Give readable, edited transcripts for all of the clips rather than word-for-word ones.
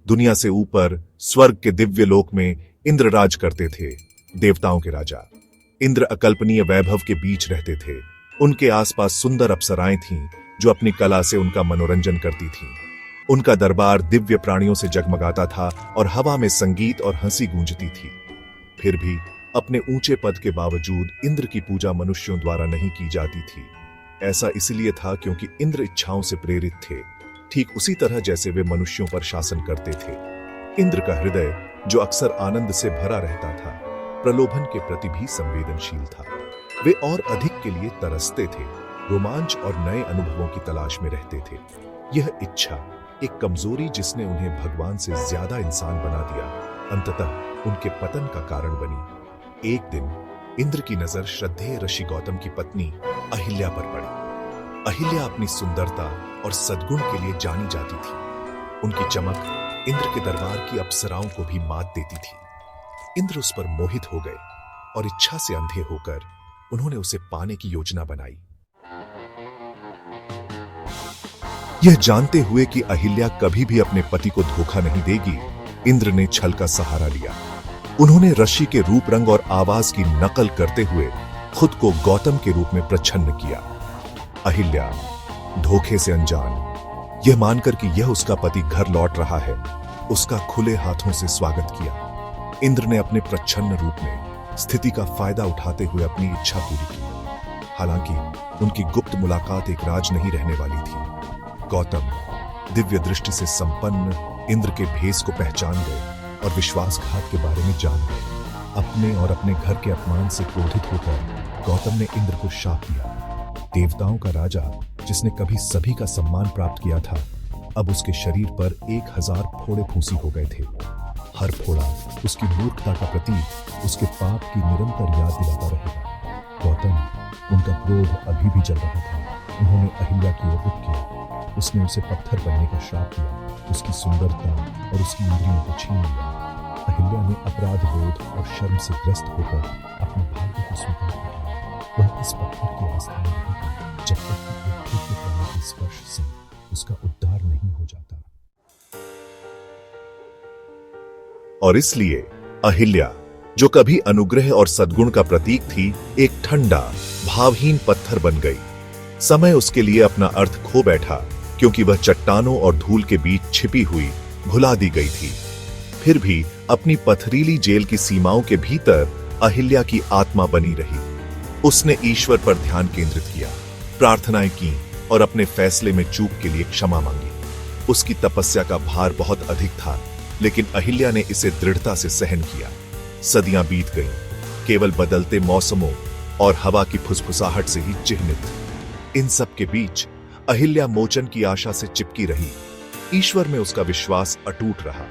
दुनिया से ऊपर स्वर्ग के दिव्य लोक में इंद्र राज करते थे। देवताओं के राजा इंद्र अकल्पनीय वैभव के बीच रहते थे। उनके आसपास सुंदर अप्सराएं थीं जो अपनी कला से उनका मनोरंजन करती थीं। उनका दरबार दिव्य प्राणियों से जगमगाता था और हवा में संगीत और हंसी गूंजती थी। फिर भी अपने ऊंचे पद के बावजूद इंद्र की पूजा मनुष्यों द्वारा नहीं की जाती थी। ऐसा इसलिए था क्योंकि इंद्र इच्छाओं से प्रेरित थे, ठीक उसी तरह जैसे वे मनुष्यों पर शासन करते थे। इंद्र का हृदय, जो अक्सर आनंद से भरा रहता था, प्रलोभन के प्रति भी संवेदनशील था। वे और अधिक के लिए तरसते थे, रोमांच और नए अनुभवों की तलाश में रहते थे। यह इच्छा, एक कमजोरी जिसने उन्हें भगवान से ज्यादा इंसान बना दिया, अंततः उनके पतन का कारण बनी। एक दिन इंद्र की नजर श्रद्धेय ऋषि गौतम की पत्नी अहिल्या पर पड़ी। अहिल्या अपनी सुंदरता और सद्गुण के लिए जानी जाती थी। उनकी चमक इंद्र के दरबार की अप्सराओं को भी मात देती थी। इंद्र उस पर मोहित हो गए और इच्छा से अंधे होकर उन्होंने उसे पाने की योजना बनाई। यह जानते हुए कि अहिल्या कभी भी अपने पति को धोखा नहीं देगी, इंद्र ने छल का सहारा लिया। उन्होंने ऋषि के रूप, रंग और आवाज की नकल करते हुए खुद को गौतम के रूप में प्रच्छन्न किया। अहिल्या, धोखे से अनजान, यह मानकर कि यह उसका पति घर लौट रहा है, उसका खुले हाथों से स्वागत किया। इंद्र ने अपने प्रच्छन्न रूप में स्थिति का फायदा उठाते हुए अपनी इच्छा पूरी की। हालांकि उनकी गुप्त मुलाकात एक राज नहीं रहने वाली थी। गौतम दिव्य दृष्टि से संपन्न इंद्र के भेष को पहचान गए और विश्वासघात के बारे में जान गए। अपने और अपने घर के अपमान से क्रोधित होकर गौतम ने इंद्र को शाप दिया। देवताओं का राजा, जिसने कभी सभी का सम्मान प्राप्त किया था, अब उसके शरीर पर 1000 फोड़े फूंसी हो गए थे। हर फोड़ा उसकी मूर्खता का प्रतीक, उसके पाप की निरंतर याद दिलाता रहेगा। गौतम, उनका क्रोध अभी भी जल रहा था। उन्होंने अहिल्या की ओर रुख किया। उसने उसे पत्थर बनने का श्राप दिया, उसकी सुंदरता और उसकी इंद्रियों को छीन लिया। अहिल्या ने अपराध बोध और शर्म से ग्रस्त होकर अपने भाग्य को स्वीकार कर लिया। वह इस पत्थर की अवस्था में रहेगी जब तक कि एक दिव्य प्राणी के स्पर्श से उसका उद्धार नहीं हो जाता। और इसलिए अहिल्या, जो कभी अनुग्रह और सद्गुण का प्रतीक थी, एक ठंडा, भावहीन पत्थर बन गई। समय उसके लिए अपना अर्थ खो बैठा, क्योंकि वह चट्टानों और धूल के बीच छिपी हुई भुला दी गई थी। फिर भी अपनी पथरीली जेल की सीमाओं के भीतर अहिल्या की आत्मा बनी रही। उसने ईश्वर पर ध्यान केंद्रित किया, प्रार्थनाएं की और अपने फैसले में चूक के लिए क्षमा मांगी। उसकी तपस्या का भार बहुत अधिक था, लेकिन अहिल्या ने इसे दृढ़ता से सहन किया। सदियां बीत गईं, केवल बदलते मौसमों और हवा की फुसफुसाहट से ही चिह्नित। इन सब के बीच अहिल्या मोचन की आशा से चिपकी रही। ईश्वर में उसका विश्वास अटूट रहा।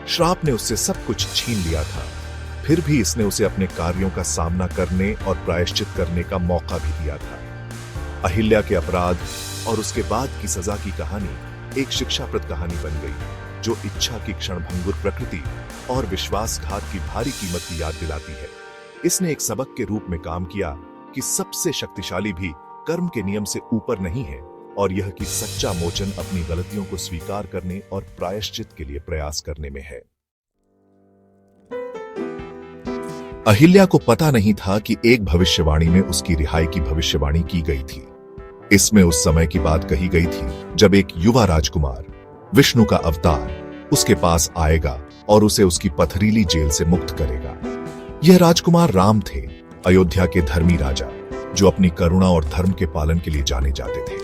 श्राप ने उससे सब कुछ छीन लिया था, फिर भी इसने उसे अपने कार्यों का सामना करने और प्रायश्चित करने का मौका भी दिया था। अहिल्या के अपराध और उसके बाद की सजा की कहानी एक शिक्षाप्रद कहानी बन गई, जो इच्छा की क्षणभंगुर प्रकृति और विश्वासघात की भारी कीमत की याद दिलाती है। इसने एक सबक के रूप में काम किया कि सबसे शक्तिशाली भी कर्म के नियम से ऊपर नहीं है, और यह कि सच्चा मोचन अपनी गलतियों को स्वीकार करने और प्रायश्चित के लिए प्रयास करने में है। अहिल्या को पता नहीं था कि एक भविष्यवाणी में उसकी रिहाई की भविष्यवाणी की गई थी। इसमें उस समय की बात कही गई थी जब एक युवा राजकुमार, विष्णु का अवतार, उसके पास आएगा और उसे उसकी पथरीली जेल से मुक्त करेगा। यह राजकुमार राम थे, अयोध्या के धर्मी राजा, जो अपनी करुणा और धर्म के पालन के लिए जाने जाते थे।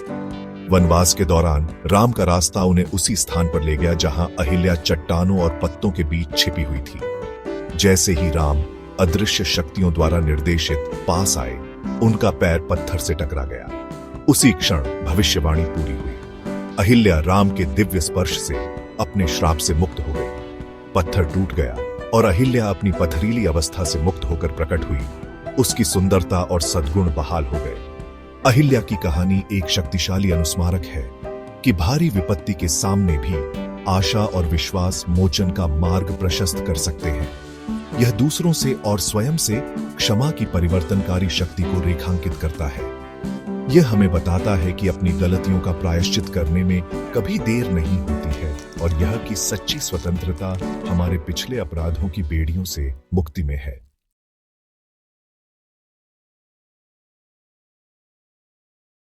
वनवास के दौरान राम का रास्ता उन्हें उसी स्थान पर ले गया जहां अहिल्या चट्टानों और पत्तों के बीच छिपी हुई थी। जैसे ही राम अदृश्य शक्तियों द्वारा निर्देशित पास आए, उनका पैर पत्थर से टकरा गया। उसी क्षण भविष्यवाणी पूरी हुई। अहिल्या राम के दिव्य स्पर्श से अपने श्राप से मुक्त हो गई। पत्थर टूट गया और अहिल्या अपनी पथरीली अवस्था से मुक्त होकर प्रकट हुई। उसकी सुंदरता और सद्गुण बहाल हो गए। अहिल्या की कहानी एक शक्तिशाली अनुस्मारक है कि भारी विपत्ति के सामने भी आशा और विश्वास मोचन का मार्ग प्रशस्त कर सकते हैं। यह दूसरों से और स्वयं से क्षमा की परिवर्तनकारी शक्ति को रेखांकित करता है। यह हमें बताता है कि अपनी गलतियों का प्रायश्चित करने में कभी देर नहीं होती है। और यह कि सच्ची स्वतंत्रता हमारे पिछले अपराधों की बेड़ियों से मुक्ति में है।